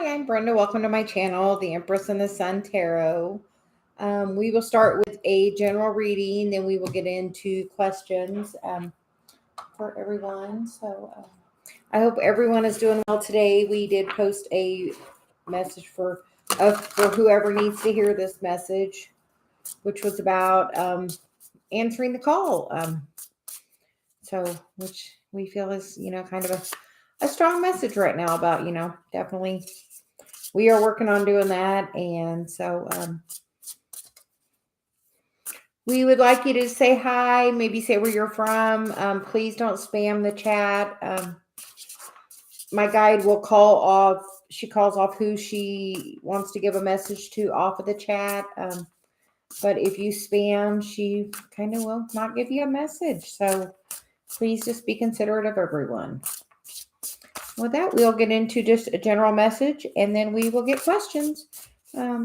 Hi, I'm Brenda. Welcome to my channel, the Empress and the Sun Tarot. We will start with a general reading, then we will get into questions for everyone. So I hope everyone is doing well today. We did post a message for whoever needs to hear this message, which was about answering the call. Which we feel is, kind of a strong message right now about, definitely we are working on doing that. And so we would like you to say hi, maybe say where you're from. Please don't spam the chat. My guide will call off. She calls off who she wants to give a message to off of the chat. But if you spam, she kind of will not give you a message. So please just be considerate of everyone. With that, we'll get into just a general message, and then we will get questions. I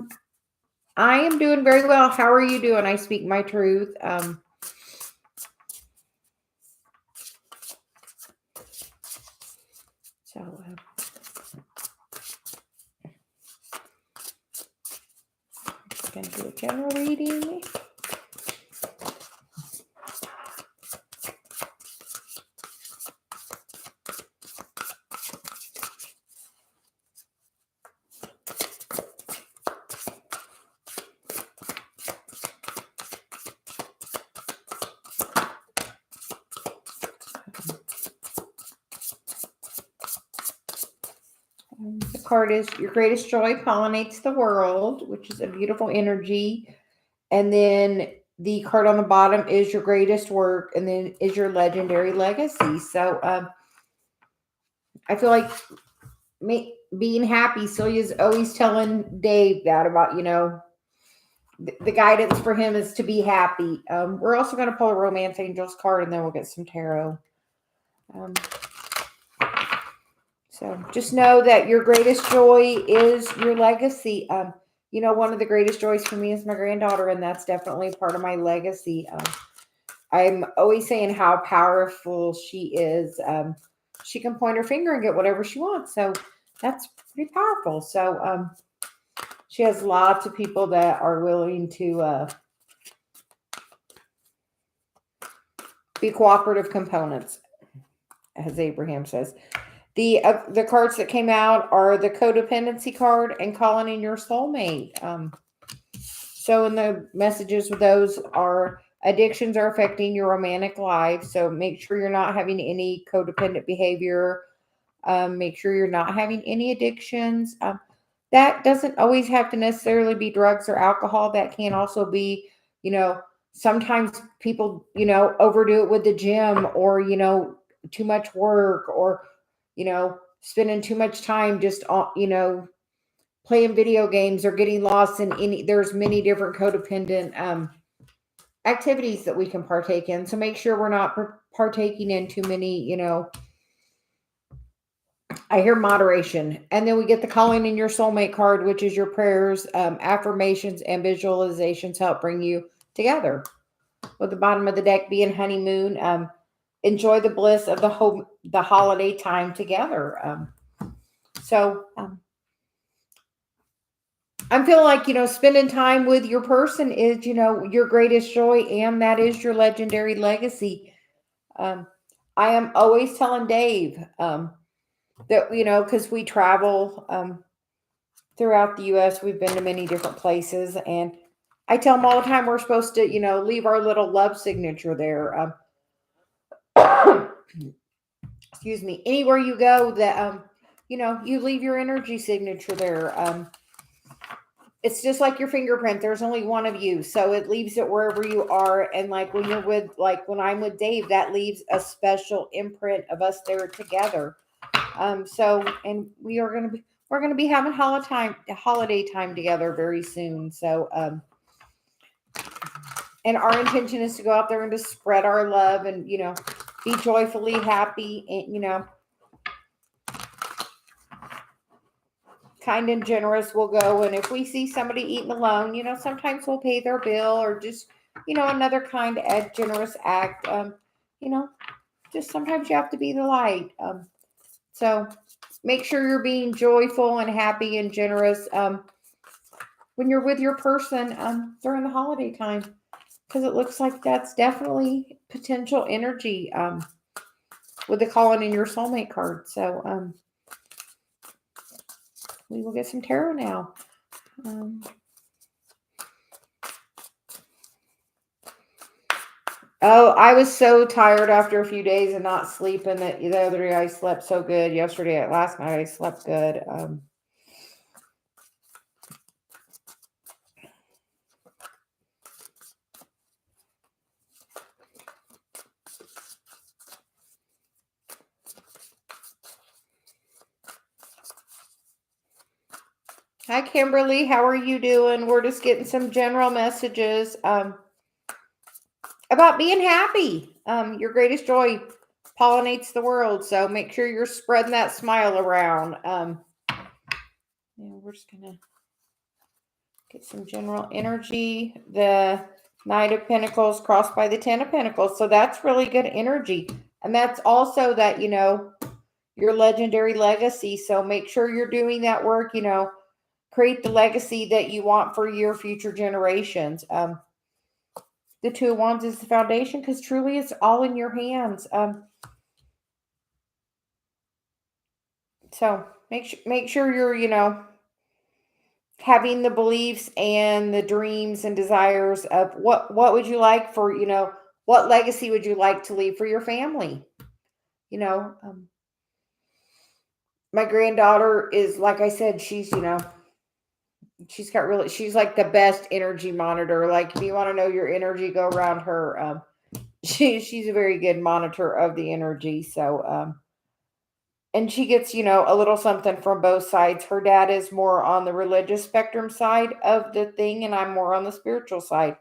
am doing very well. How are you doing? I speak my truth. I'm going to do a general reading. The card is your greatest joy pollinates the world, which is a beautiful energy. And then the card on the bottom is your greatest work, and then is your legendary legacy. So I feel like being happy. Celia's always telling Dave that about, the guidance for him is to be happy. We're also going to pull a Romance Angels card, and then we'll get some tarot. So just know that your greatest joy is your legacy. One of the greatest joys for me is my granddaughter, and that's definitely part of my legacy. I'm always saying how powerful she is. She can point her finger and get whatever she wants. So that's pretty powerful. So she has lots of people that are willing to be cooperative components, as Abraham says. The cards that came out are the codependency card and calling in your soulmate. So in the messages with those are addictions are affecting your romantic life. So make sure you're not having any codependent behavior. Make sure you're not having any addictions. That doesn't always have to necessarily be drugs or alcohol. That can also be, sometimes people, overdo it with the gym or, too much work or, spending too much time just on, playing video games or getting lost in there's many different codependent activities that we can partake in. So make sure we're not partaking in too many, I hear moderation. And then we get the calling in your soulmate card, which is your prayers, affirmations, and visualizations help bring you together. With the bottom of the deck being honeymoon, enjoy the bliss of the holiday time together. I'm feeling like, spending time with your person is, your greatest joy, and that is your legendary legacy. I am always telling Dave that, because we travel throughout the U.S., we've been to many different places, and I tell him all the time we're supposed to, leave our little love signature there. Excuse me. Anywhere you go that, you leave your energy signature there. It's just like your fingerprint. There's only one of you. So it leaves it wherever you are. And when I'm with Dave, that leaves a special imprint of us there together. And we're going to be having holiday time together very soon. So, and our intention is to go out there and to spread our love and, be joyfully happy and, kind and generous will go. And if we see somebody eating alone, sometimes we'll pay their bill or just, another kind of generous act. Just sometimes you have to be the light. So make sure you're being joyful and happy and generous when you're with your person during the holiday time, because it looks like that's definitely potential energy with the calling in your soulmate card. So we will get some tarot now. Oh, I was so tired after a few days of not sleeping that the other day I slept so good. Last night I slept good. Hi, Kimberly. How are you doing? We're just getting some general messages about being happy. Your greatest joy pollinates the world. So make sure you're spreading that smile around. We're just going to get some general energy. The Knight of Pentacles crossed by the Ten of Pentacles. So that's really good energy. And that's also that, your legendary legacy. So make sure you're doing that work, create the legacy that you want for your future generations. The Two of Wands is the foundation because truly it's all in your hands. So make sure you're, having the beliefs and the dreams and desires of what would you like for, what legacy would you like to leave for your family? My granddaughter is, like I said, she's she's like the best energy monitor. Like if you want to know your energy, go around her. She's a very good monitor of the energy. So and she gets, a little something from both sides. Her dad is more on the religious spectrum side of the thing, and I'm more on the spiritual side.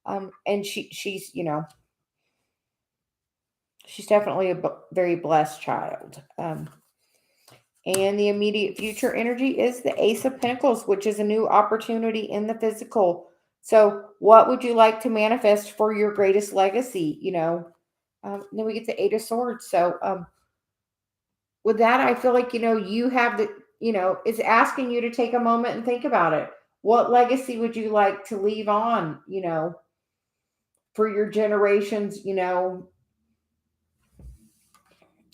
And she's definitely a very blessed child. And the immediate future energy is the Ace of Pentacles, which is a new opportunity in the physical. So what would you like to manifest for your greatest legacy? Then we get the Eight of Swords. So with that, I feel like, you have the, it's asking you to take a moment and think about it. What legacy would you like to leave on, for your generations?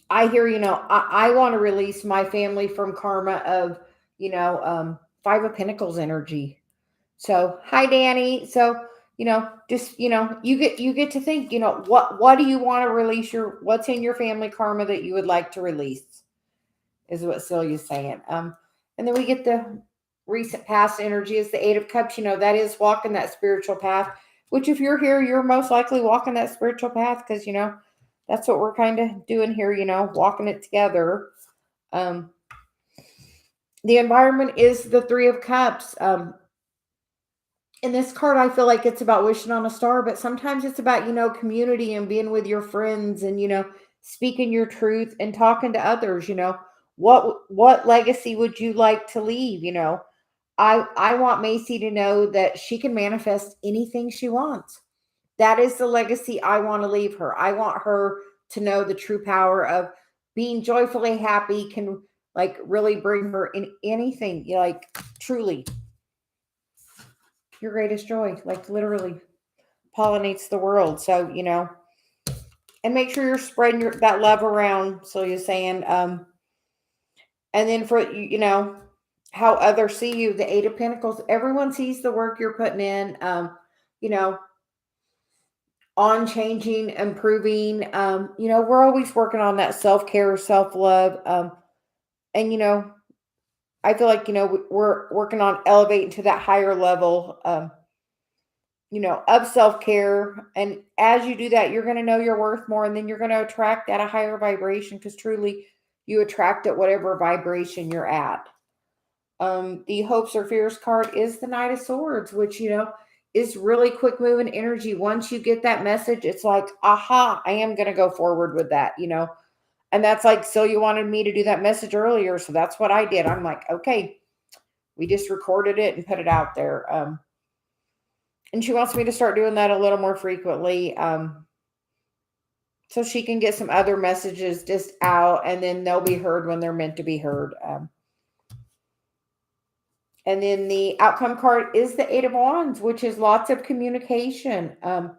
I hear, I want to release my family from karma of, Five of Pentacles energy. So, hi, Danny. So, just, you get to think, what do you want to release what's in your family karma that you would like to release is what Celia's saying. And then we get the recent past energy is the Eight of Cups. That is walking that spiritual path, which if you're here, you're most likely walking that spiritual path because, that's what we're kind of doing here, walking it together. The environment is the Three of Cups. In this card, I feel like it's about wishing on a star, but sometimes it's about, community and being with your friends and, speaking your truth and talking to others. What legacy would you like to leave? I want Macy to know that she can manifest anything she wants. That is the legacy I want to leave her. I want her to know the true power of being joyfully happy can like really bring her in anything, like truly your greatest joy, like literally pollinates the world. So, and make sure you're spreading that love around. So you're saying, and then for, how others see you, the Eight of Pentacles, everyone sees the work you're putting in, on changing, improving. We're always working on that self-care, self-love. And, I feel like, we're working on elevating to that higher level, of self-care. And as you do that, you're going to know your worth more. And then you're going to attract at a higher vibration because truly you attract at whatever vibration you're at. The Hopes or Fears card is the Knight of Swords, which, is really quick moving energy. Once you get that message, it's like, aha, I am going to go forward with that, and that's like, so you wanted me to do that message earlier. So that's what I did. I'm like, okay, we just recorded it and put it out there. And she wants me to start doing that a little more frequently. so she can get some other messages just out, and then they'll be heard when they're meant to be heard. And then the outcome card is the Eight of Wands, which is lots of communication. And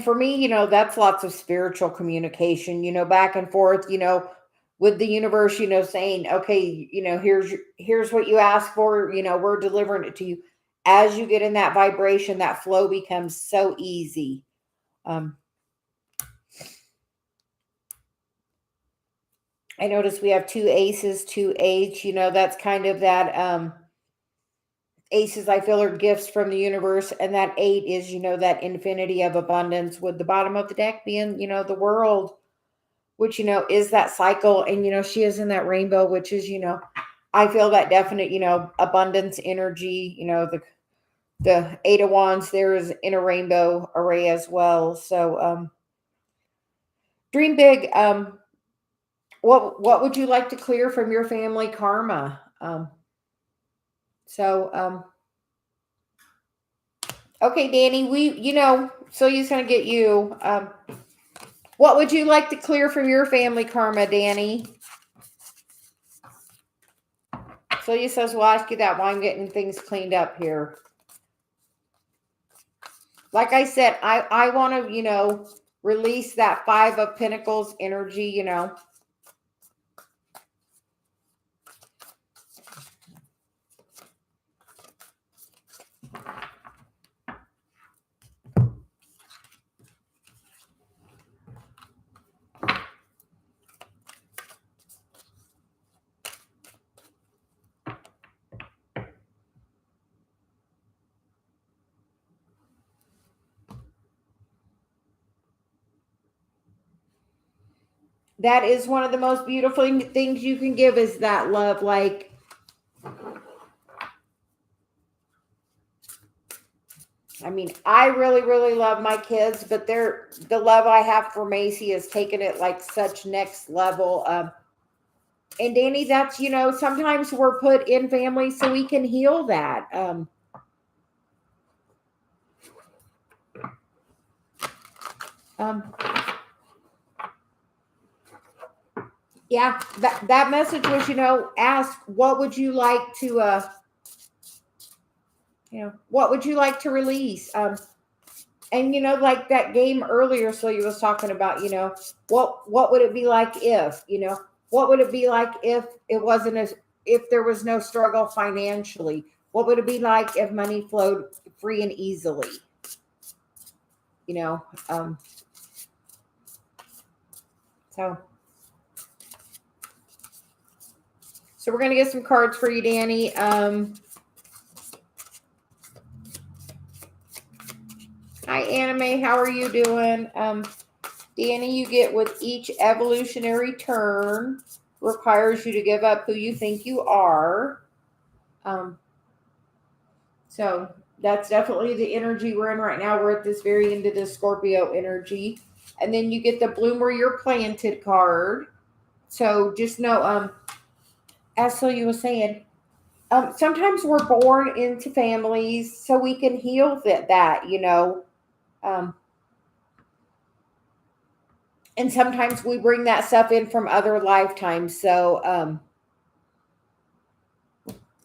for me, that's lots of spiritual communication, back and forth, with the universe, saying, okay, here's what you asked for, we're delivering it to you. As you get in that vibration, that flow becomes so easy. I notice we have 2 aces, 2 H, that's kind of that, aces I feel are gifts from the universe. And that 8 is, that infinity of abundance, with the bottom of the deck being, the world, which, is that cycle. And, she is in that rainbow, which is, I feel that definite, abundance energy, the 8 of Wands there is in a rainbow array as well. So, dream big. What would you like to clear from your family karma? Okay, Danny, Sylvia's going to get you. What would you like to clear from your family karma, Danny? Sylvia says, we'll ask you that while I'm getting things cleaned up here. Like I said, I want to, release that 5 of Pentacles energy, That is one of the most beautiful things you can give, is that love. Like, I mean, I really, really love my kids, but the love I have for Macy has taken it like such next level. And Danny, that's, sometimes we're put in families so we can heal that. Yeah, that message was, ask, what would you like to, what would you like to release? And, like that game earlier, so you was talking about, what would it be like if, what would it be like if it wasn't if there was no struggle financially? What would it be like if money flowed free and easily? So we're going to get some cards for you, Danny. Hi, Anime. How are you doing? Danny, you get, with each evolutionary turn requires you to give up who you think you are. So that's definitely the energy we're in right now. We're at this very end of the Scorpio energy. And then you get the bloom where you're planted card. So just know, as Celia was saying, sometimes we're born into families so we can heal that. And sometimes we bring that stuff in from other lifetimes. So,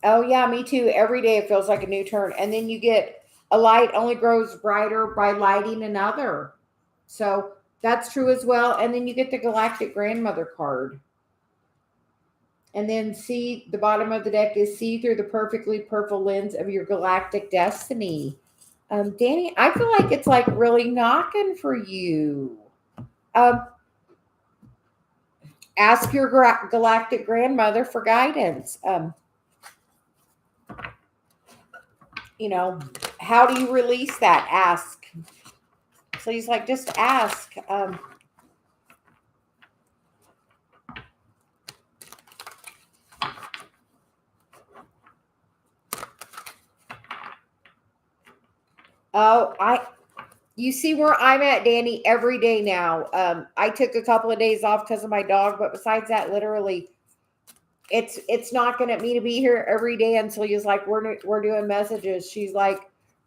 oh yeah, me too. Every day it feels like a new turn. And then you get, a light only grows brighter by lighting another. So that's true as well. And then you get the Galactic Grandmother card. And then see, the bottom of the deck is see through the perfectly purple lens of your galactic destiny. Danny, I feel like it's like really knocking for you. Ask your galactic grandmother for guidance. How do you release that? Ask. So he's like, just ask. You see where I'm at, Danny, every day now. I took a couple of days off because of my dog, but besides that, literally, it's knocking at me to be here every day until he's like, we're doing messages. She's like,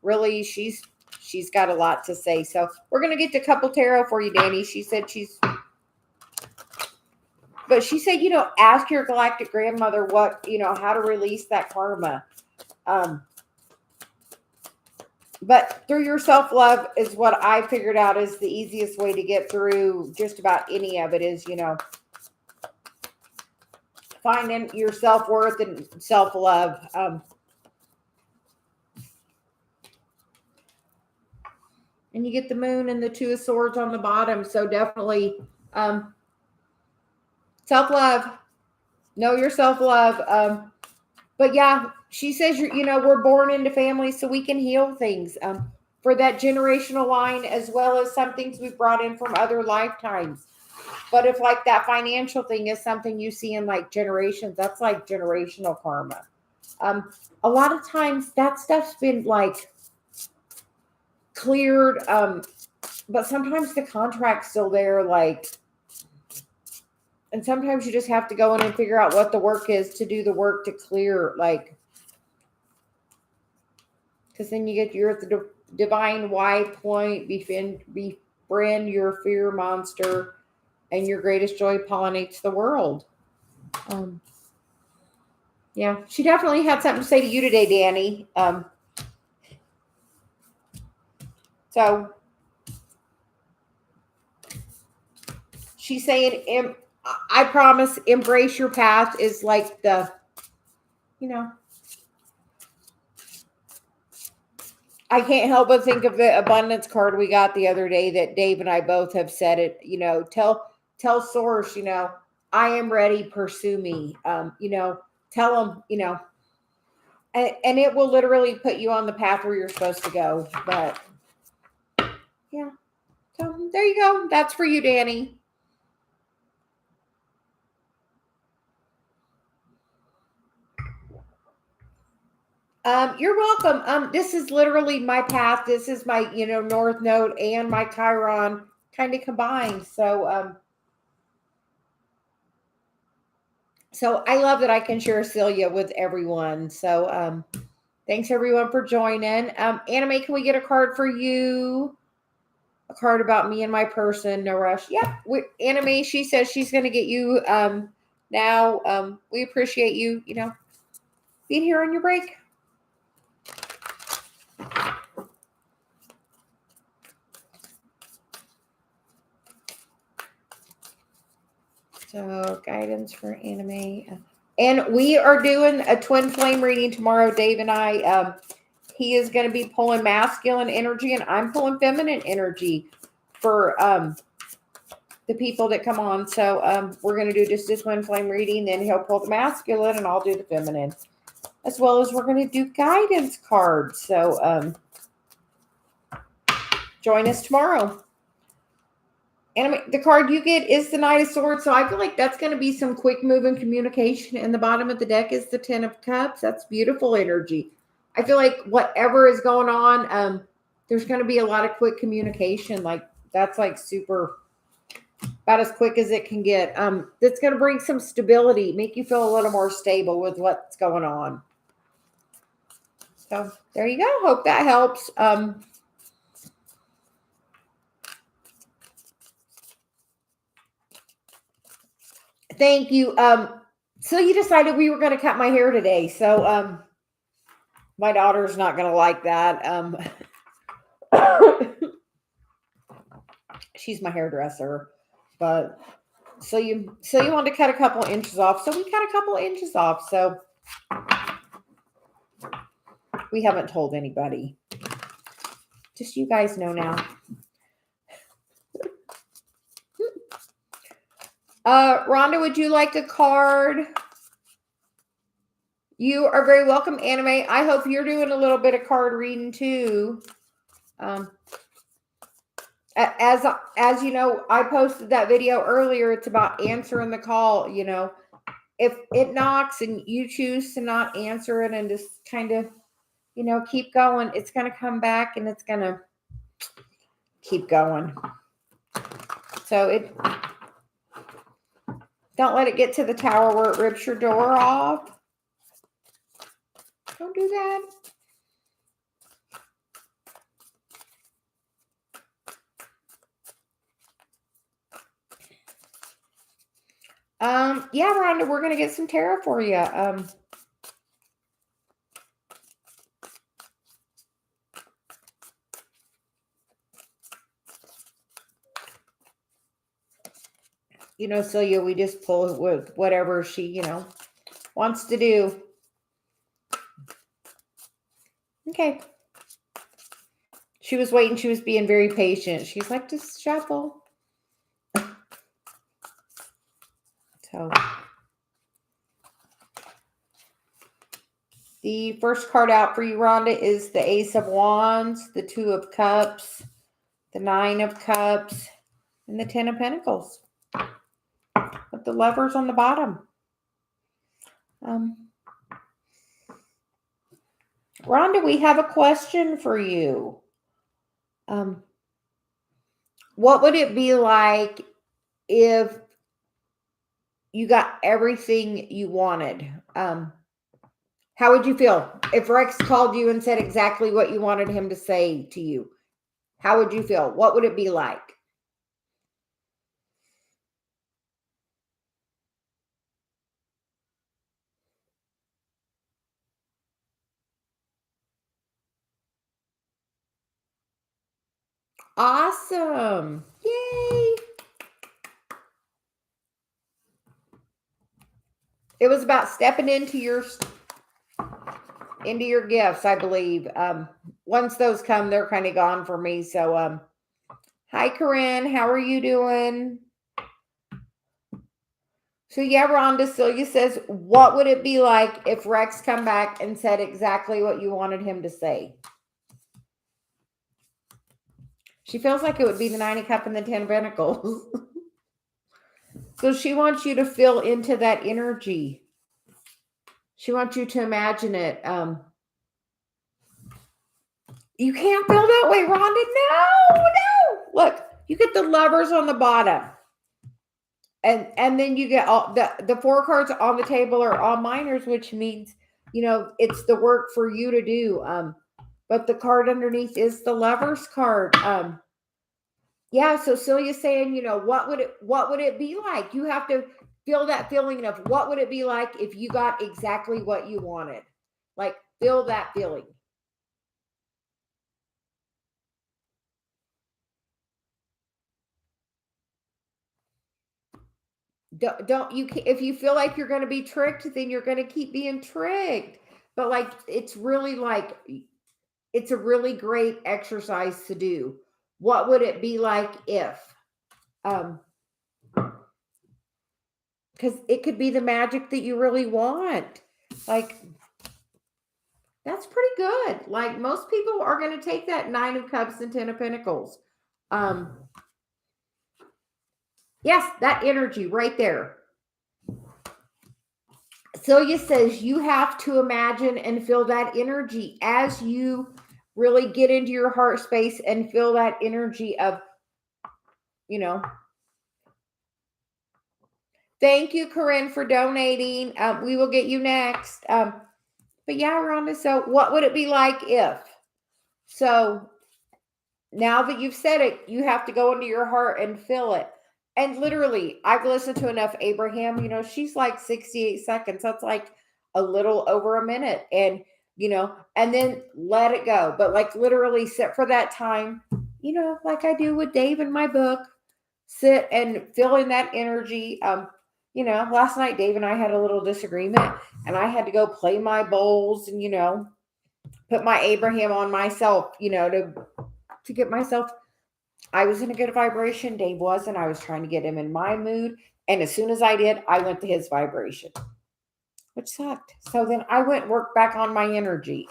really, she's she's got a lot to say. So we're going to get to couple tarot for you, Danny. She said but she said, ask your galactic grandmother what, how to release that karma. But through your self-love is what I figured out is the easiest way to get through just about any of it is, finding your self-worth and self-love. And you get the moon and the 2 of swords on the bottom. So definitely self-love. Know your self-love. But yeah, she says, we're born into families so we can heal things for that generational line, as well as some things we've brought in from other lifetimes. But if like that financial thing is something you see in like generations, that's like generational karma. A lot of times that stuff's been like cleared, but sometimes the contract's still there, like, and sometimes you just have to go in and figure out what the work is to do the work to clear, like, because then you're at the divine white point, befriend your fear monster, and your greatest joy pollinates the world. Yeah, she definitely had something to say to you today, Danny. So she's saying, I promise, embrace your path is like the, I can't help but think of the abundance card we got the other day that Dave and I both have said it, tell source, I am ready, pursue me. Tell them, and it will literally put you on the path where you're supposed to go. But yeah, so there you go. That's for you, Danny. You're welcome. This is literally my path. This is my, North Node and my Chiron kind of combined. So, so I love that I can share Celia with everyone. So, thanks everyone for joining. Anime, can we get a card for you? A card about me and my person. No rush. Yeah. Anime, she says she's going to get you, now. We appreciate you, being here on your break. So guidance for anime. And we are doing a twin flame reading tomorrow, Dave and I. He is going to be pulling masculine energy and I'm pulling feminine energy for the people that come on. So we're going to do just a twin flame reading. Then he'll pull the masculine and I'll do the feminine. As well as we're going to do guidance cards. So join us tomorrow. And the card you get is the Knight of Swords. So I feel like that's going to be some quick moving communication. And the bottom of the deck is the 10 of Cups. That's beautiful energy. I feel like whatever is going on, there's going to be a lot of quick communication. Like that's like super, about as quick as it can get. That's going to bring some stability, make you feel a little more stable with what's going on. So there you go. Hope that helps. Thank you. So you decided we were going to cut my hair today. So my daughter's not going to like that. She's my hairdresser, but so you want to cut a couple inches off. So we cut a couple inches off. So we haven't told anybody. Just you guys know now. Rhonda, would you like a card? You are very welcome, Anime. I hope you're doing a little bit of card reading too. As you know, I posted that video earlier. It's about answering the call. If it knocks and you choose to not answer it and just kind of, keep going, it's going to come back and it's going to keep going. So don't let it get to the tower where it rips your door off. Don't do that. Yeah, Rhonda, we're going to get some tarot for you. Celia, we just pull with whatever she, wants to do. Okay. She was waiting. She was being very patient. She's like, just shuffle. So the first card out for you, Rhonda, is the Ace of Wands, the Two of Cups, the Nine of Cups, and the Ten of Pentacles. With the Lovers on the bottom. Rhonda, we have a question for you. What would it be like if you got everything you wanted? How would you feel if Rex called you and said exactly what you wanted him to say to you? How would you feel? What would it be like? Awesome. Yay. It was about stepping into your gifts, I believe. Once those come, they're kind of gone for me. So, hi, Corinne. How are you doing? So, yeah, Rhonda, Celia says, what would it be like if Rex come back and said exactly what you wanted him to say? She feels like it would be the Nine of Cups and the Ten of Pentacles. So she wants you to feel into that energy. She wants you to imagine it. You can't feel that way, Rhonda. No. Look, you get the Lovers on the bottom. And then you get all the four cards on the table are all minors, which means, it's the work for you to do. But the card underneath is the Lovers card. Yeah, so Celia's saying, what would it be like? You have to feel that feeling of what would it be like if you got exactly what you wanted? Like, feel that feeling. If you feel like you're going to be tricked, then you're going to keep being tricked. But like, it's really like, it's a really great exercise to do. What would it be like if, because it could be the magic that you really want. Like, that's pretty good. Like, most people are going to take that Nine of Cups and Ten of Pentacles. Yes, that energy right there. Celia says you have to imagine and feel that energy as you really get into your heart space and feel that energy of, Thank you, Corinne, for donating. We will get you next. But yeah, Rhonda, so what would it be like if? So now that you've said it, you have to go into your heart and feel it. And literally, I've listened to enough Abraham, she's like 68 seconds. That's like a little over a minute. And, and then let it go. But like literally sit for that time, like I do with Dave in my book, sit and feel in that energy. Last night, Dave and I had a little disagreement and I had to go play my bowls and, put my Abraham on myself, to get myself. I was in a good vibration. Dave wasn't. I was trying to get him in my mood. And as soon as I did, I went to his vibration, which sucked. So then I went work back on my energy.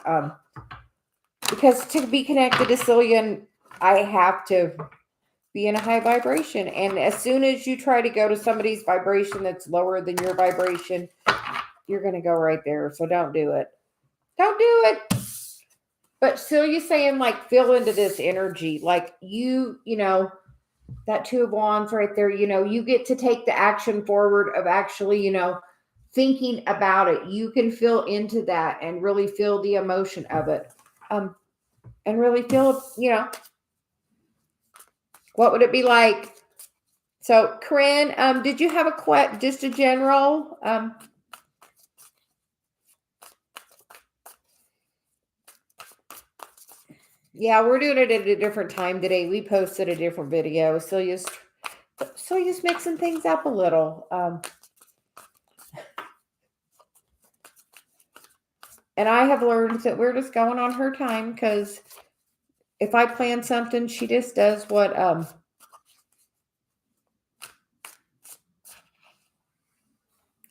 Because to be connected to Cillian, I have to be in a high vibration. And as soon as you try to go to somebody's vibration that's lower than your vibration, you're going to go right there. So don't do it. Don't do it. But Celia's saying, like, feel into this energy. Like, that Two of Wands right there, you get to take the action forward of actually, thinking about it. You can feel into that and really feel the emotion of it. And really feel, what would it be like So, Corinne, did you have just a general? Yeah, we're doing it at a different time today. We posted a different video. Celia's mixing things up a little. And I have learned that we're just going on her time, because if I plan something, she just does what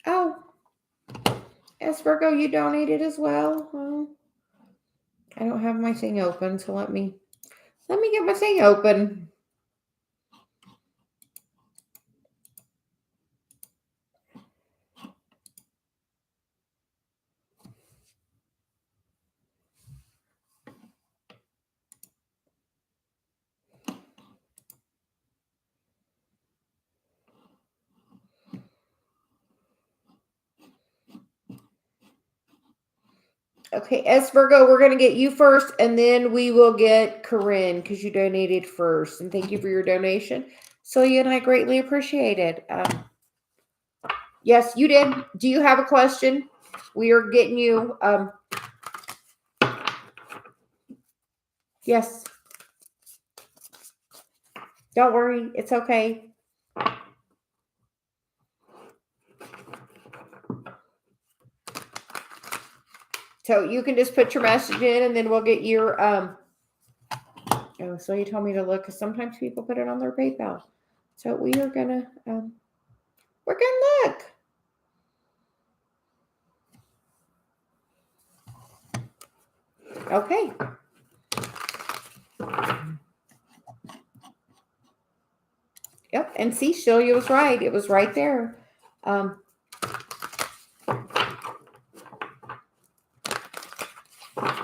oh, yes, Virgo, you donated as well. I don't have my thing open, so let me get my thing open. Okay, S Virgo, we're going to get you first, and then we will get Corinne, because you donated first. And thank you for your donation. Celia and I greatly appreciate it. Yes, you did. Do you have a question? We are getting you. Yes. Don't worry. It's okay. So you can just put your message in, and then we'll get your oh, so you told me to look, because sometimes people put it on their PayPal. So we are gonna we're gonna look. Okay. Yep. And see, Celia was right. It was right there.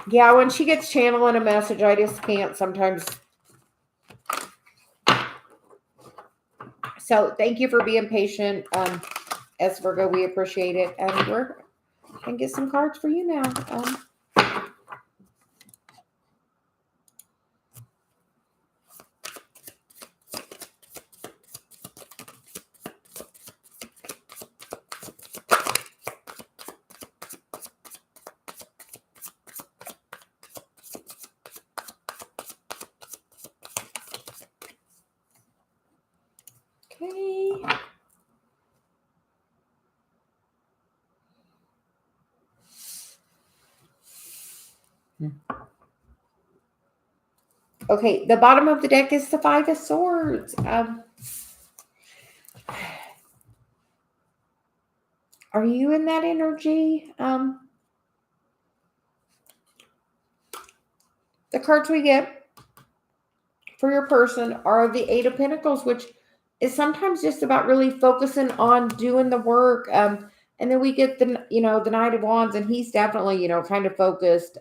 Yeah, when she gets channeling a message, I just can't sometimes. So thank you for being patient. As Virgo, we appreciate it. And we're going to get some cards for you now. Okay. Okay, the bottom of the deck is the Five of Swords. Are you in that energy? The cards we get for your person are the Eight of Pentacles, which is sometimes just about really focusing on doing the work. And then we get the Knight of Wands, and he's definitely, kind of focused,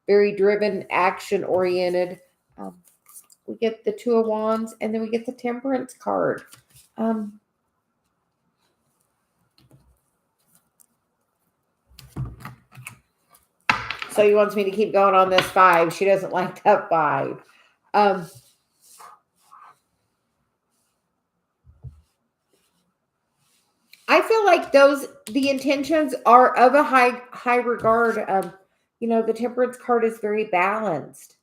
very driven, action oriented. We get the Two of Wands, and then we get the Temperance card. So he wants me to keep going on this 5. She doesn't like that 5. I feel like the intentions are of a high regard. The Temperance card is very balanced.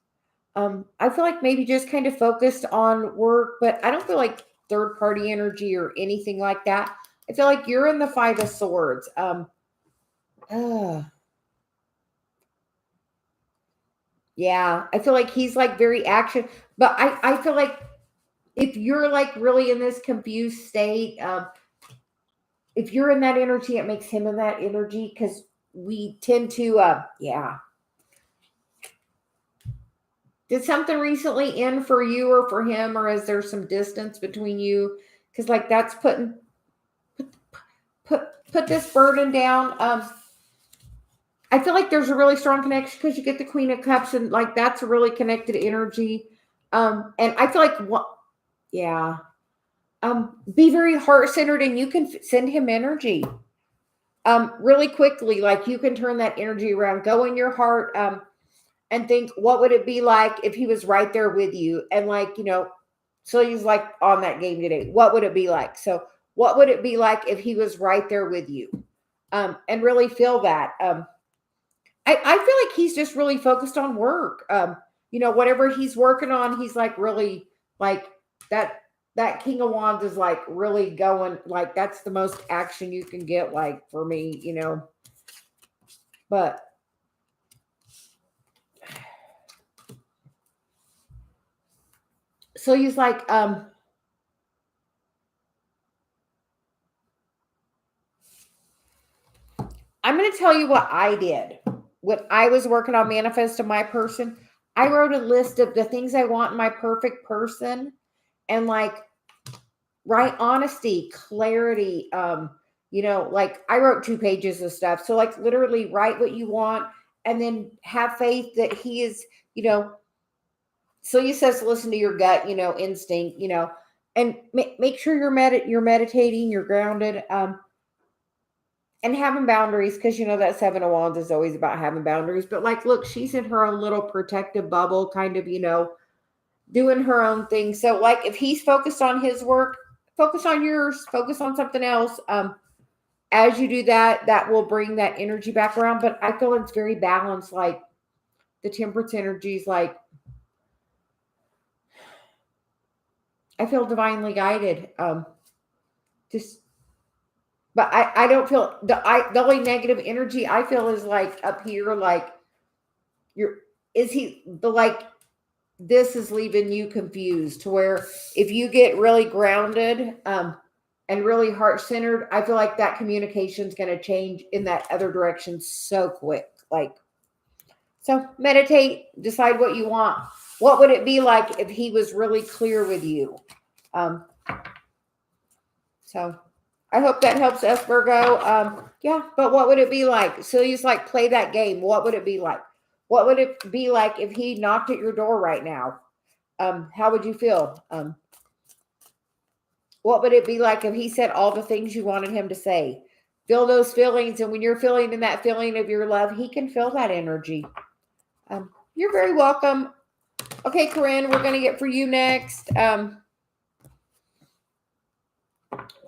I feel like maybe just kind of focused on work, but I don't feel like third party energy or anything like that. I feel like you're in the Five of Swords. Yeah, I feel like he's like very action, but I feel like if you're like really in this confused state, if you're in that energy, it makes him in that energy, because we tend to, yeah. Did something recently end for you or for him, or is there some distance between you? Because like that's put this burden down. I feel like there's a really strong connection, because you get the Queen of Cups, and like that's a really connected energy. And I feel like yeah. Be very heart-centered, and you can send him energy. Really quickly, like you can turn that energy around. Go in your heart, and think, what would it be like if he was right there with you? And like, So he's like on that game today. What would it be like? So what would it be like if he was right there with you? And really feel that. I feel like he's just really focused on work. Whatever he's working on, he's like really like that King of Wands is like really going, like that's the most action you can get, like for me, but so he's like, I'm going to tell you what I did when I was working on manifesting my person. I wrote a list of the things I want in my perfect person, and like, right, honesty, clarity, like I wrote 2 pages of stuff. So like literally write what you want and then have faith that he is, so he says listen to your gut, instinct, and make sure you're meditating, you're grounded, and having boundaries, because that 7 of Wands is always about having boundaries. But like, look, she's in her own little protective bubble, kind of, doing her own thing. So like, if he's focused on his work, focus on yours, focus on something else. As you do that, that will bring that energy back around. But I feel it's very balanced. Like the Temperance energy is like, I feel divinely guided. But I don't feel the only negative energy I feel is like up here, like this is leaving you confused, to where if you get really grounded, and really heart-centered, I feel like that communication is going to change in that other direction so quick. Like, so meditate, decide what you want. What would it be like if he was really clear with you? So I hope that helps us, Virgo. Yeah, but what would it be like? So you just like play that game. What would it be like? What would it be like if he knocked at your door right now? How would you feel? What would it be like if he said all the things you wanted him to say? Feel those feelings. And when you're feeling in that feeling of your love, he can feel that energy. You're very welcome. Okay, Corinne, we're going to get for you next.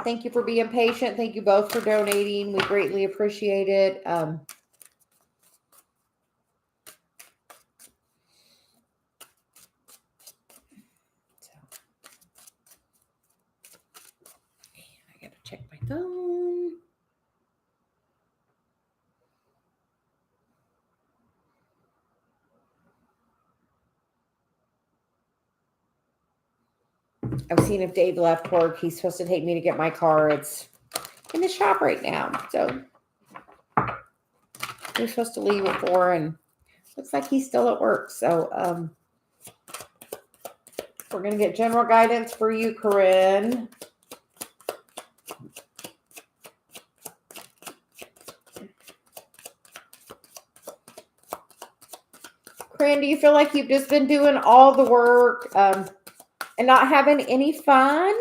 Thank you for being patient. Thank you both for donating. We greatly appreciate it. I got to check my phone. I've seen if Dave left work. He's supposed to take me to get my car. It's in the shop right now. So we're supposed to leave at 4, and looks like he's still at work. So we're going to get general guidance for you, Corinne. Corinne, do you feel like you've just been doing all the work and not having any fun?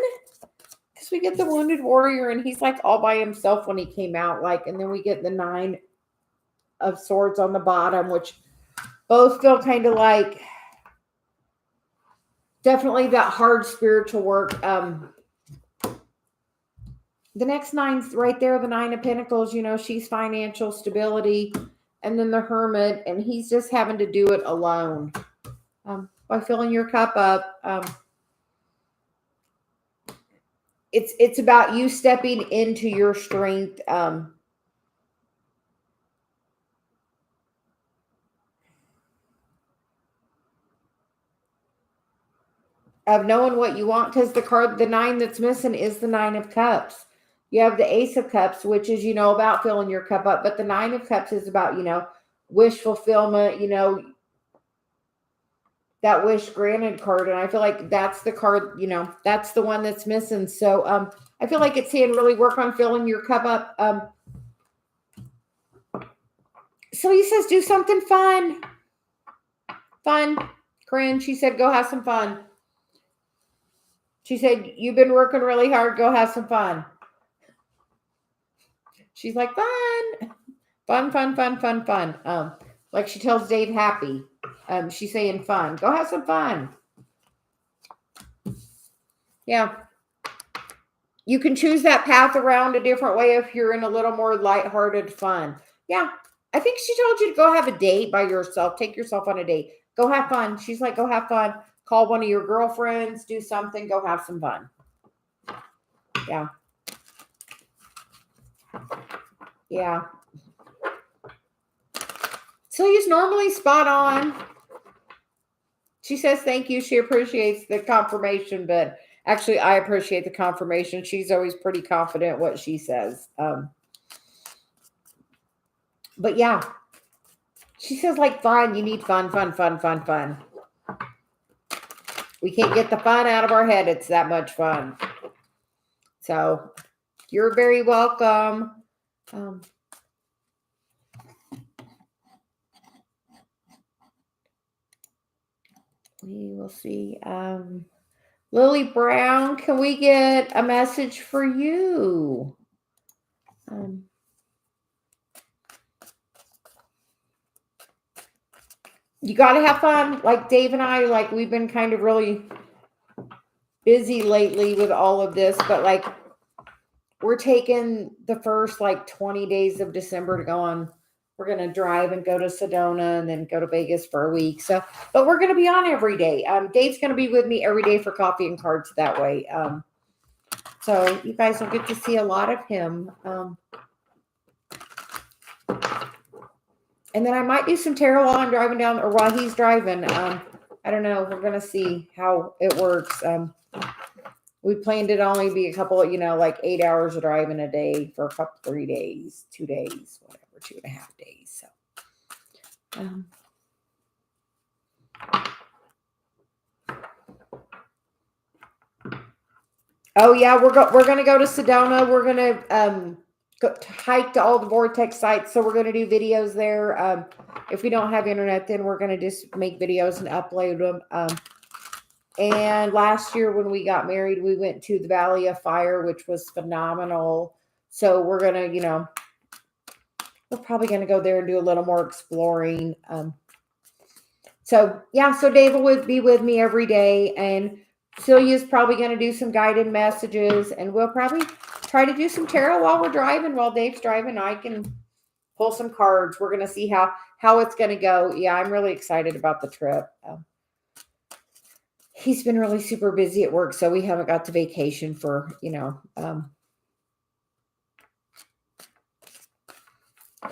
Because we get the Wounded Warrior, and he's like all by himself when he came out. Like, and then we get the 9 of Swords on the bottom, which both feel kind of like definitely that hard spiritual work. The next 9's right there, the 9 of Pentacles. She's financial stability. And then the Hermit, and he's just having to do it alone. By filling your cup up, it's about you stepping into your strength. Of knowing what you want, because the 9 that's missing is the 9 of Cups. You have the Ace of Cups, which is, about filling your cup up. But the 9 of Cups is about, wish fulfillment, that wish granted card. And I feel like that's the card, that's the one that's missing. So I feel like it's saying really work on filling your cup up. So he says, do something fun. Corinne, she said, go have some fun. She said, you've been working really hard. Go have some fun. She's like, fun. Like she tells Dave Happy. She's saying fun. Go have some fun. Yeah. You can choose that path around a different way if you're in a little more lighthearted fun. Yeah. I think she told you to go have a date by yourself. Take yourself on a date. Go have fun. She's like, go have fun. Call one of your girlfriends. Do something. Go have some fun. Yeah. Yeah. Celia's normally spot on. She says thank you. She appreciates the confirmation, but actually I appreciate the confirmation. She's always pretty confident what she says. But yeah, she says like fun. You need fun, fun, fun, fun, fun. We can't get the fun out of our head. It's that much fun. So you're very welcome. We will see. Lily Brown, can we get a message for you? You got to have fun. Like Dave and I, like we've been kind of really busy lately with all of this, but like we're taking the first like 20 days of December to go on. We're going to drive and go to Sedona and then go to Vegas for a week. So, but we're going to be on every day. Dave's going to be with me every day for coffee and cards that way. So you guys will get to see a lot of him. And then I might do some tarot while I'm driving down or while he's driving. I don't know. We're going to see how it works. We planned it only be a couple, like 8 hours of driving a day for a couple, 3 days, 2 days, whatever, 2.5 days. So, oh yeah, we're going to go to Sedona. We're going to, hike to all the vortex sites. So we're going to do videos there. If we don't have internet, then we're going to just make videos and upload them. And last year when we got married, we went to the Valley of Fire, which was phenomenal. So we're going to, we're probably going to go there and do a little more exploring. So yeah, so Dave would be with me every day, and Celia's probably going to do some guided messages, and we'll probably try to do some tarot while we're driving. While Dave's driving, I can pull some cards. We're going to see how it's going to go. Yeah, I'm really excited about the trip. He's been really super busy at work, so we haven't got to vacation for,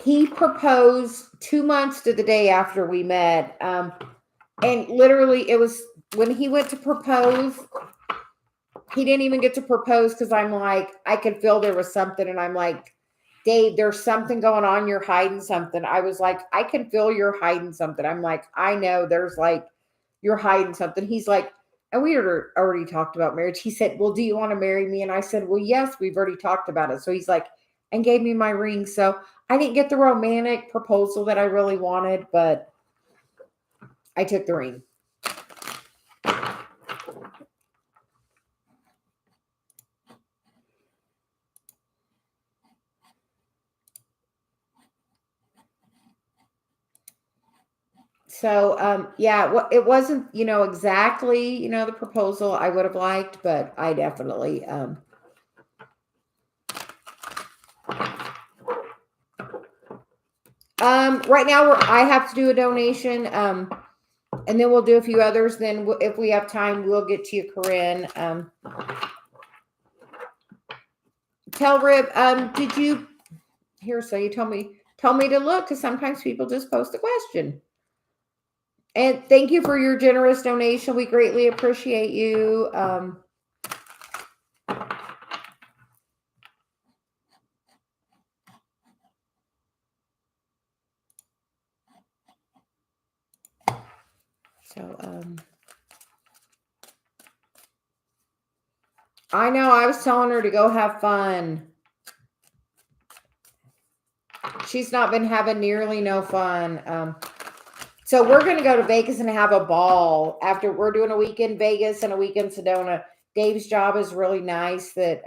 he proposed 2 months to the day after we met. And literally it was when he went to propose, he didn't even get to propose because I'm like, I could feel there was something. And I'm like, Dave, there's something going on. You're hiding something. I was like, I can feel you're hiding something. I'm like, I know there's like, you're hiding something. He's like, and we had already talked about marriage. He said, well, do you want to marry me? And I said, well, yes, we've already talked about it. So he's like, and gave me my ring. So I didn't get the romantic proposal that I really wanted, but I took the ring. So, yeah, it wasn't, exactly, the proposal I would have liked, but I definitely, right now I have to do a donation, and then we'll do a few others. Then if we have time, we'll get to you, Corinne. Tell Rib, did you, here, so you tell me to look, because sometimes people just post a question. And thank you for your generous donation. We greatly appreciate you. I know, I was telling her to go have fun. She's not been having nearly no fun. So we're going to go to Vegas and have a ball after we're doing a week in Vegas and a week in Sedona. Dave's job is really nice that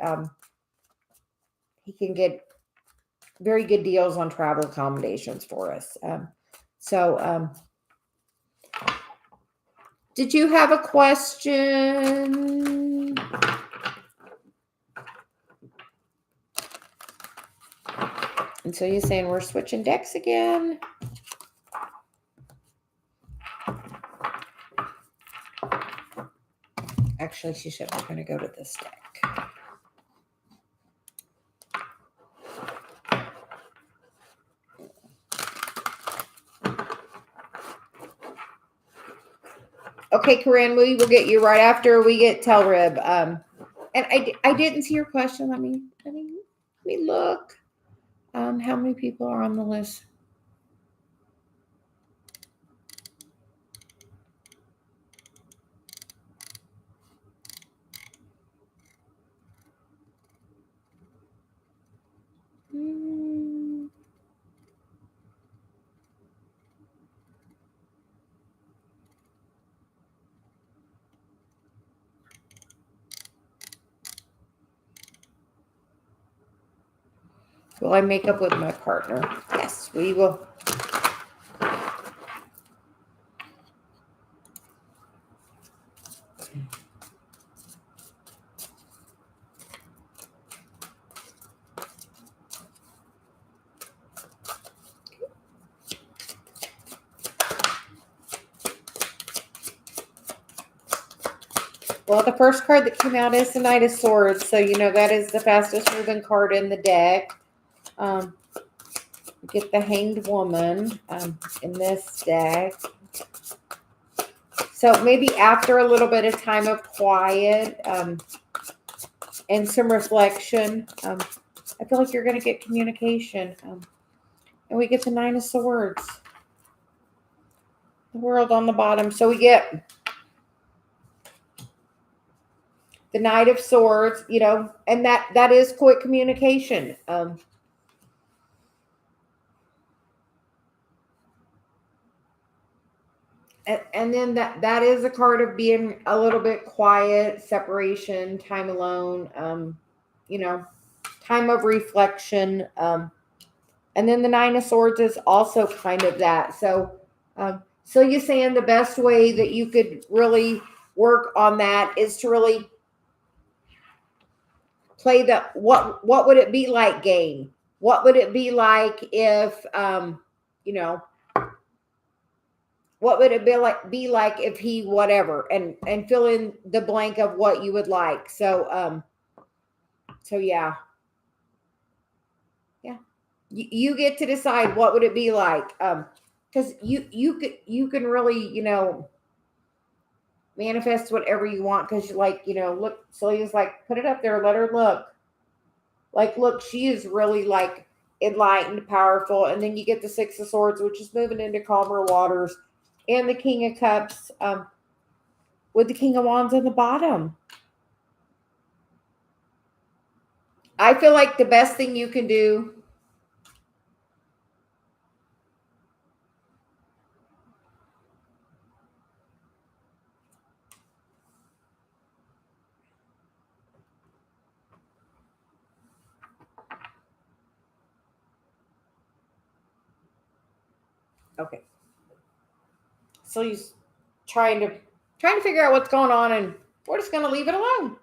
he can get very good deals on travel accommodations for us. So Did you have a question? And so you're saying we're switching decks again? Actually, she said we're going to go to this deck. Okay, Corinne, we will get you right after we get Telrib. And I didn't see your question. Let me look. How many people are on the list? Will I make up with my partner? Yes, we will. Well, the first card that came out is the Knight of Swords. So, you know, that is the fastest moving card in the deck. Get the Hanged Woman in this deck. So maybe after a little bit of time of quiet and some reflection, I feel like you're going to get communication. And we get the Nine of Swords. The World on the bottom. So we get the Knight of Swords, you know, and that is quick communication. And then that is a card of being a little bit quiet, separation, time alone, you know, time of reflection. And then the Nine of Swords is also kind of that. So, so you're saying the best way that you could really work on that is to really play the what would it be like game? What would it be like if you know, what would it be like if he whatever and fill in the blank of what you would like. So so yeah. You get to decide what would it be like, because you can really, you know, manifest whatever you want, because you like, you know, look, Celia's like, put it up there, let her look. Like, look, she is really like enlightened, powerful. And then you get the Six of Swords, which is moving into calmer waters, and the King of Cups with the King of Wands on the bottom. I feel like the best thing you can do okay. So he's trying to figure out what's going on, and we're just going to leave it alone.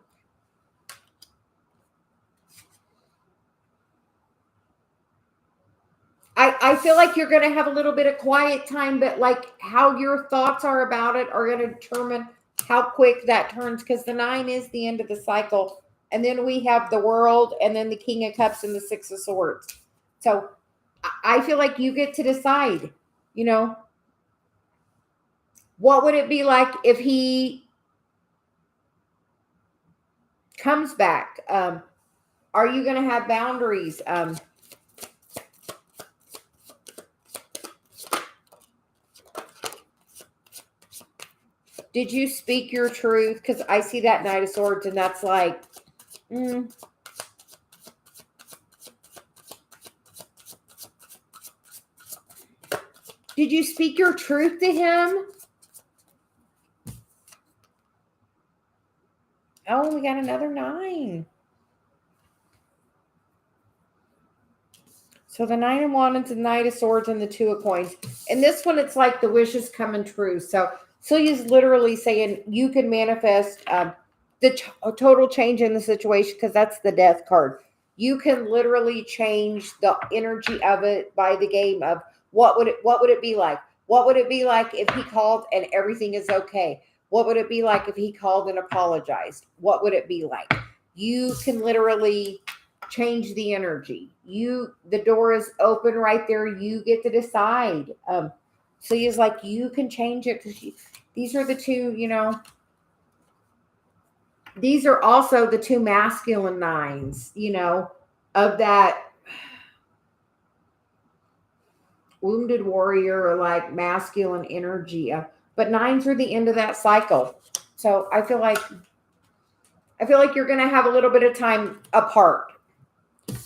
I feel like you're going to have a little bit of quiet time, but like how your thoughts are about it are going to determine how quick that turns, because the 9 is the end of the cycle. And then we have the World, and then the King of Cups and the Six of Swords. So I feel like you get to decide, you know, what would it be like if he comes back? Are you going to have boundaries? Did you speak your truth? Because I see that Knight of Swords, and that's like, Did you speak your truth to him? Oh, we got another 9. So the 9 of Wands, the Knight of Swords, and the 2 of Coins. And this one, it's like the wish is coming true. So Celia's literally saying you can manifest the total change in the situation, because that's the death card. You can literally change the energy of it by the game of what would it be like? What would it be like if he called and everything is okay? What would it be like if he called and apologized? What would it be like? You can literally change the energy. The door is open right there. You get to decide. So he's like, you can change it, because these are the two, these are also the two masculine nines, of that wounded warrior, or like masculine energy. But nines are the end of that cycle. So I feel like you're going to have a little bit of time apart,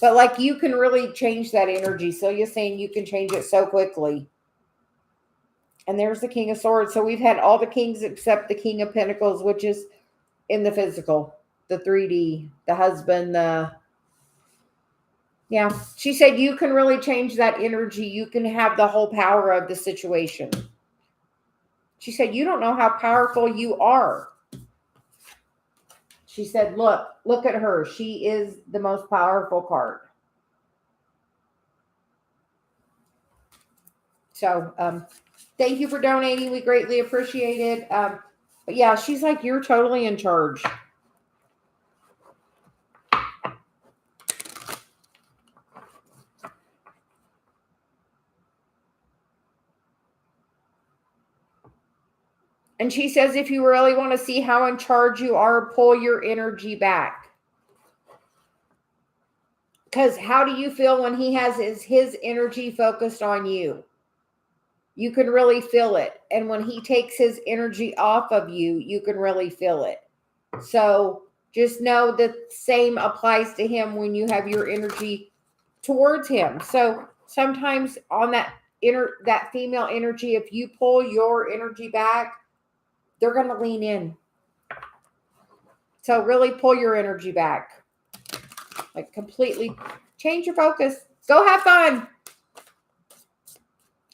but like you can really change that energy. So you're saying you can change it so quickly. And there's the King of Swords. So we've had all the kings except the King of Pentacles, which is in the physical, the 3D, the husband, yeah. She said you can really change that energy. You can have the whole power of the situation. She said, you don't know how powerful you are. She said, look at her. She is the most powerful card. So, thank you for donating. We greatly appreciate it. But yeah, she's like, you're totally in charge. And she says, if you really want to see how in charge you are, pull your energy back. Because how do you feel when he has his energy focused on you? You can really feel it. And when he takes his energy off of you, you can really feel it. So just know that same applies to him when you have your energy towards him. So sometimes on that female energy, if you pull your energy back, they're going to lean in. So really pull your energy back. Like completely change your focus. Go have fun.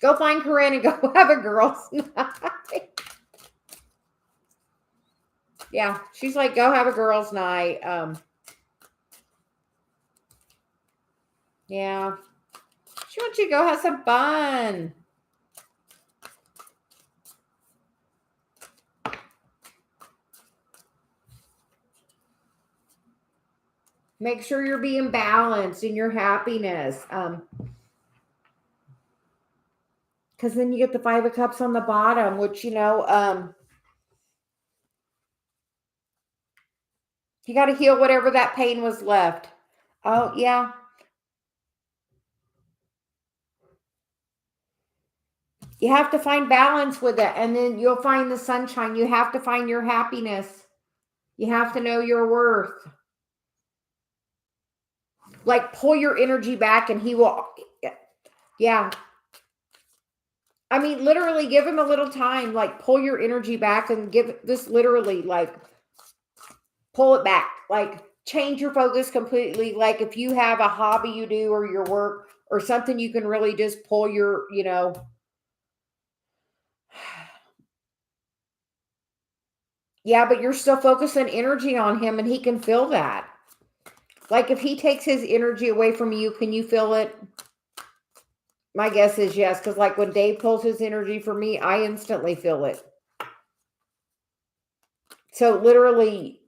Go find Corinne and go have a girls' night. Yeah, she's like, go have a girls' night. Yeah. She wants you to go have some fun. Make sure you're being balanced in your happiness. Because then you get the 5 of Cups on the bottom, which, you got to heal whatever that pain was left. Oh, yeah. You have to find balance with it, and then you'll find the sunshine. You have to find your happiness. You have to know your worth. Like, pull your energy back, and he will, yeah. I mean, literally give him a little time. Like, pull your energy back and give this literally, like, pull it back. Like, change your focus completely. Like, if you have a hobby you do or your work or something, you can really just pull your, yeah, but you're still focusing energy on him, and he can feel that. Like, if he takes his energy away from you, can you feel it? My guess is yes, because like when Dave pulls his energy from me, I instantly feel it. So literally,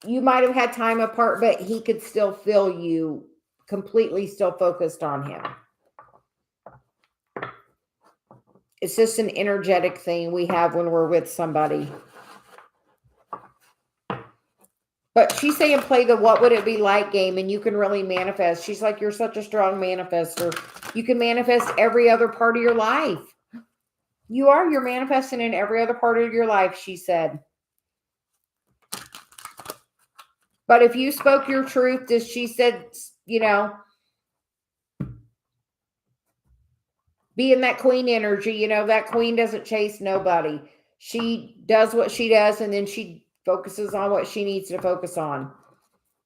you might have had time apart, but he could still feel you completely still focused on him. It's just an energetic thing we have when we're with somebody. But she's saying play the what would it be like game, and you can really manifest. She's like, you're such a strong manifester. You can manifest every other part of your life. You're manifesting in every other part of your life, she said. But if you spoke your truth, as she said, be in that queen energy, that queen doesn't chase nobody. She does what she does, and then she focuses on what she needs to focus on.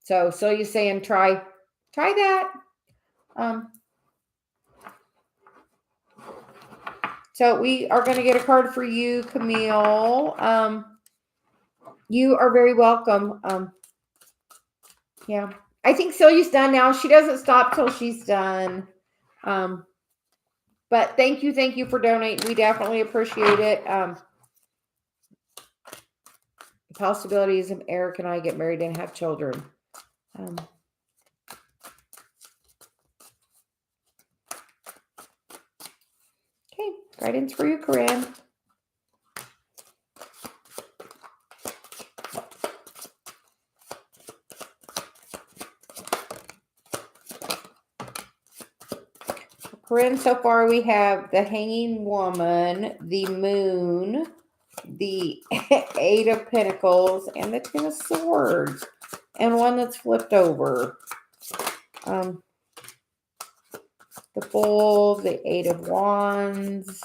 So you're saying try that. So we are going to get a card for you, Camille. You are very welcome. Yeah. I think Celia's done now. She doesn't stop till she's done. But thank you for donating. We definitely appreciate it. Possibilities of Eric and I get married and have children. Okay, guidance for you, Corinne. Corinne, so far we have the Hanging Woman, the Moon, the Eight of Pentacles, and the Ten of Swords, and one that's flipped over. The Bull, the Eight of Wands.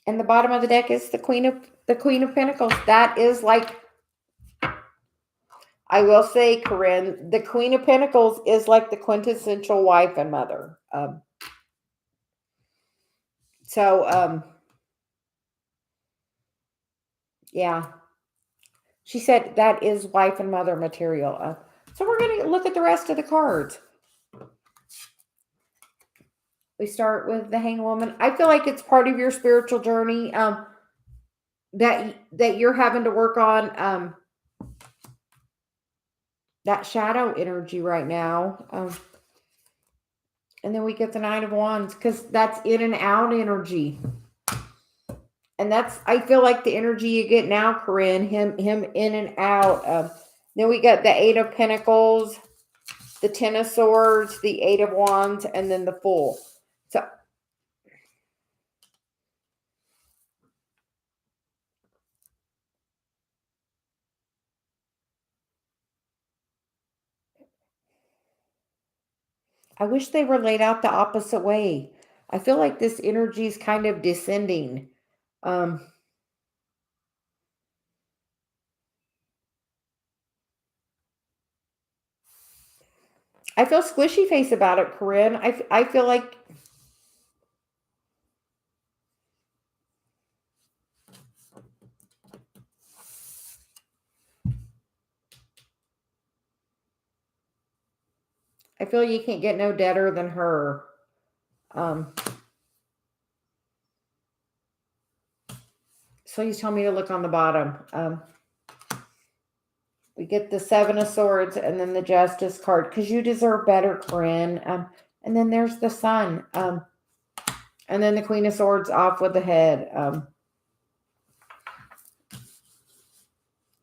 And the bottom of the deck is the Queen of Pentacles. That is like, I will say, Corinne, the Queen of Pentacles is like the quintessential wife and mother. Yeah. She said that is wife and mother material. So we're going to look at the rest of the cards. We start with the Hanged Woman. I feel like it's part of your spiritual journey that you're having to work on that shadow energy right now. And then we get the Nine of Wands because that's in and out energy. And that's, I feel like the energy you get now, Corinne, him in and out. Then we got the Eight of Pentacles, the Ten of Swords, the Eight of Wands, and then the Fool. So I wish they were laid out the opposite way. I feel like this energy is kind of descending. I feel squishy face about it, Corinne. I feel like you can't get no deader than her. So he's telling me to look on the bottom. We get the Seven of Swords and then the Justice card because you deserve better, Corinne. And then there's the Sun. And then the Queen of Swords off with the head.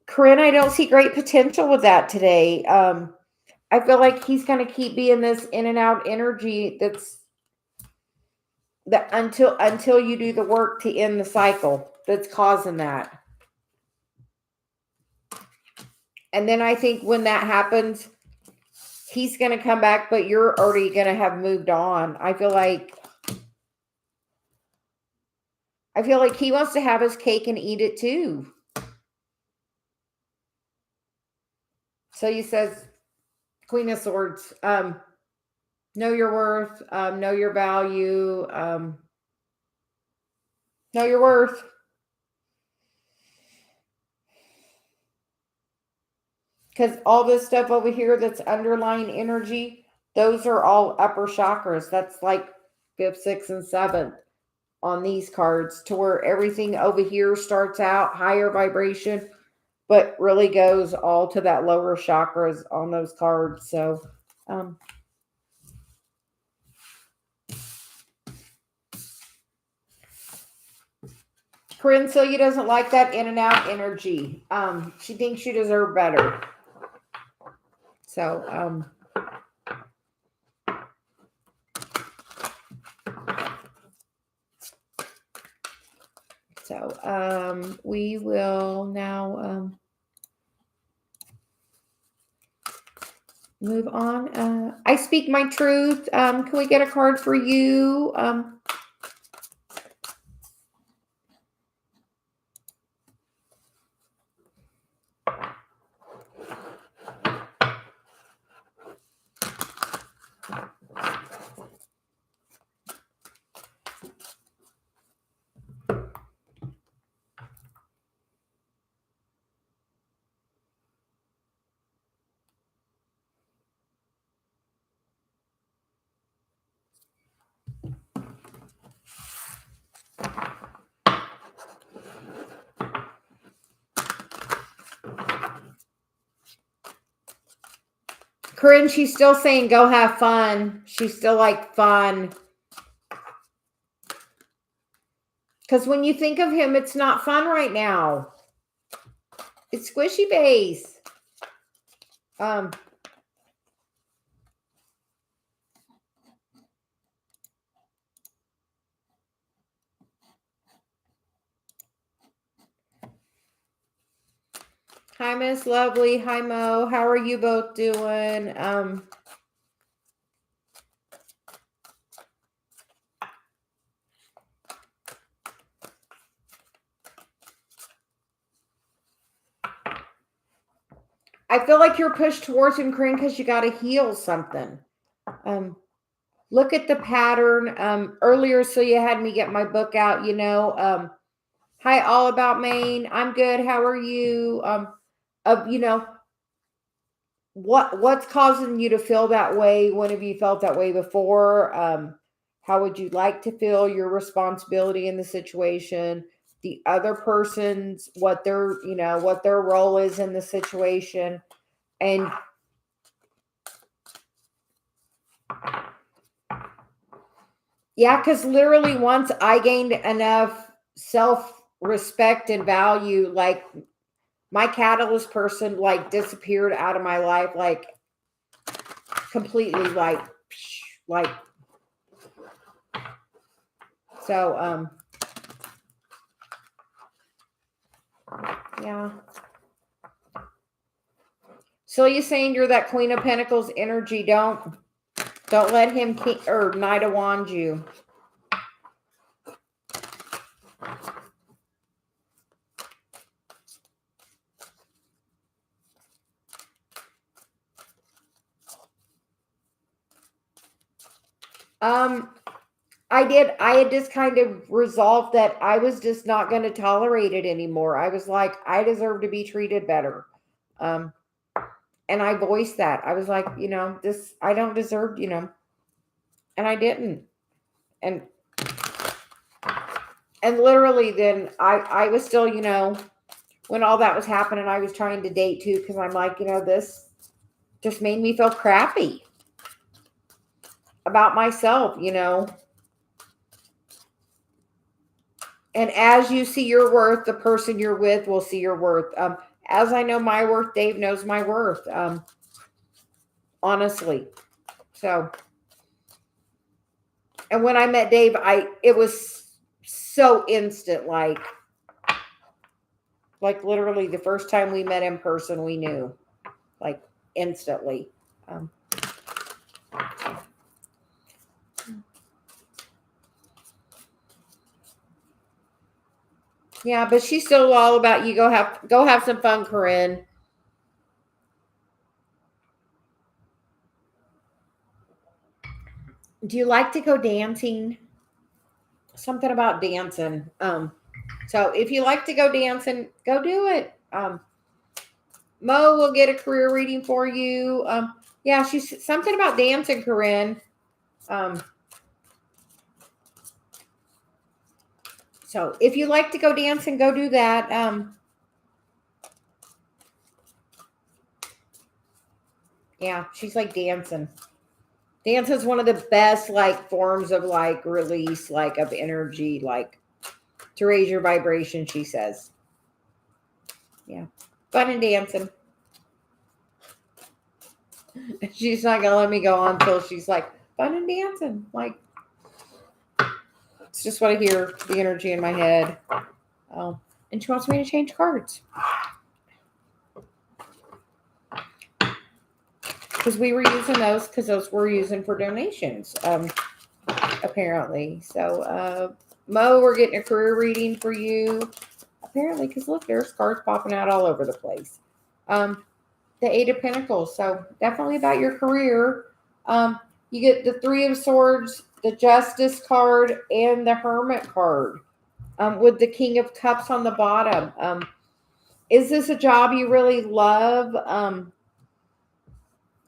Corinne, I don't see great potential with that today. I feel like he's going to keep being this in and out energy that until you do the work to end the cycle that's causing that. And then I think when that happens, he's going to come back, but you're already going to have moved on. I feel like he wants to have his cake and eat it too. So he says, Queen of Swords, know your worth, know your value, know your worth. Because all this stuff over here that's underlying energy, those are all upper chakras. That's like 5th, 6th, and 7th on these cards, to where everything over here starts out higher vibration, but really goes all to that lower chakras on those cards. So, Corinne Celia doesn't like that in and out energy. She thinks you deserve better. So, we will now move on. I speak my truth. Can we get a card for you? Corinne, she's still saying go have fun. She's still like fun. Because when you think of him, it's not fun right now. It's squishy base. Hi, Miss Lovely. Hi, Mo. How are you both doing? I feel like you're pushed towards him, Corinne, because you got to heal something. Look at the pattern. Earlier, so you had me get my book out, you know. Hi, All About Maine. I'm good. How are you? You know, what's causing you to feel that way? When have you felt that way before? How would you like to feel? Your responsibility in the situation, the other person's, what their, you know, what their role is in the situation. And yeah, because literally once I gained enough self-respect and value, like my catalyst person like disappeared out of my life, like completely, like so yeah. So you're saying you're that Queen of Pentacles energy. Don't let him or Knight of Wands you. I had just kind of resolved that I was just not going to tolerate it anymore. I was like, I deserve to be treated better. And I voiced that. I was like, you know, this, I don't deserve, you know, and I didn't. And literally then I was still, you know, when all that was happening, I was trying to date too. Cause I'm like, you know, this just made me feel crappy about myself, you know. And as you see your worth, the person you're with will see your worth. As I know my worth, Dave knows my worth. Honestly. So, and when I met Dave, it was so instant, like literally the first time we met in person, we knew, like instantly. Yeah, but she's still all about you. Go have some fun, Corinne. Do you like to go dancing? Something about dancing. So if you like to go dancing, go do it. Mo will get a career reading for you. Yeah, she's something about dancing, Corinne. So if you like to go dancing, go do that. Yeah, she's like dancing. Dance is one of the best like forms of like release, like of energy, like to raise your vibration, she says. Yeah. Fun and dancing. She's not gonna let me go on until she's like, fun and dancing. Like, it's just what I hear, the energy in my head. Oh, and she wants me to change cards. Because we were using those, because those were using for donations, apparently. So, Mo, we're getting a career reading for you. Apparently, because look, there's cards popping out all over the place. The Eight of Pentacles. So definitely about your career. You get the Three of Swords, the Justice card, and the Hermit card. With the King of Cups on the bottom. Is this a job you really love?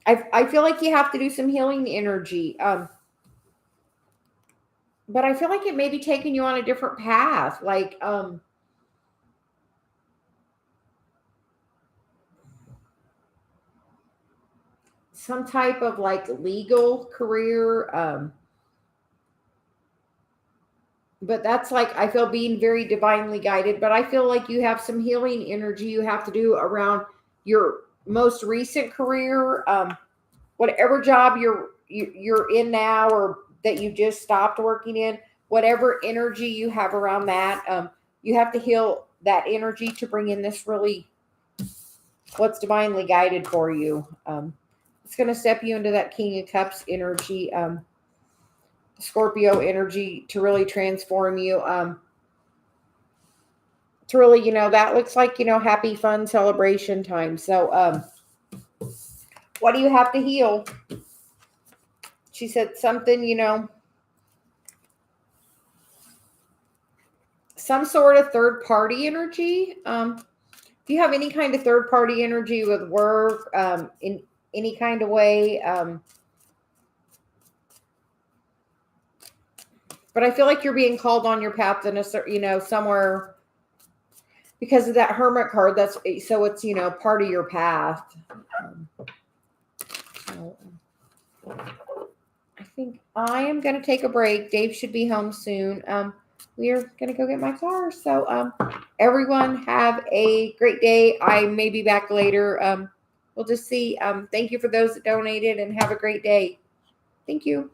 I feel like you have to do some healing energy. But I feel like it may be taking you on a different path. Like, some type of like legal career. But that's like, I feel being very divinely guided, but I feel like you have some healing energy you have to do around your most recent career. Whatever job you're in now, or that you just stopped working in, whatever energy you have around that, you have to heal that energy to bring in this really what's divinely guided for you. It's going to step you into that King of Cups energy, Scorpio energy, to really transform you. To really, that looks like, happy, fun celebration time. So, what do you have to heal? She said something, some sort of third party energy. Do you have any kind of third party energy with work, in any kind of way? But I feel like you're being called on your path in a certain, somewhere, because of that Hermit card. So it's, part of your path. So I think I am going to take a break. Dave should be home soon. We are going to go get my car. So, everyone have a great day. I may be back later. We'll just see. Thank you for those that donated, and have a great day. Thank you.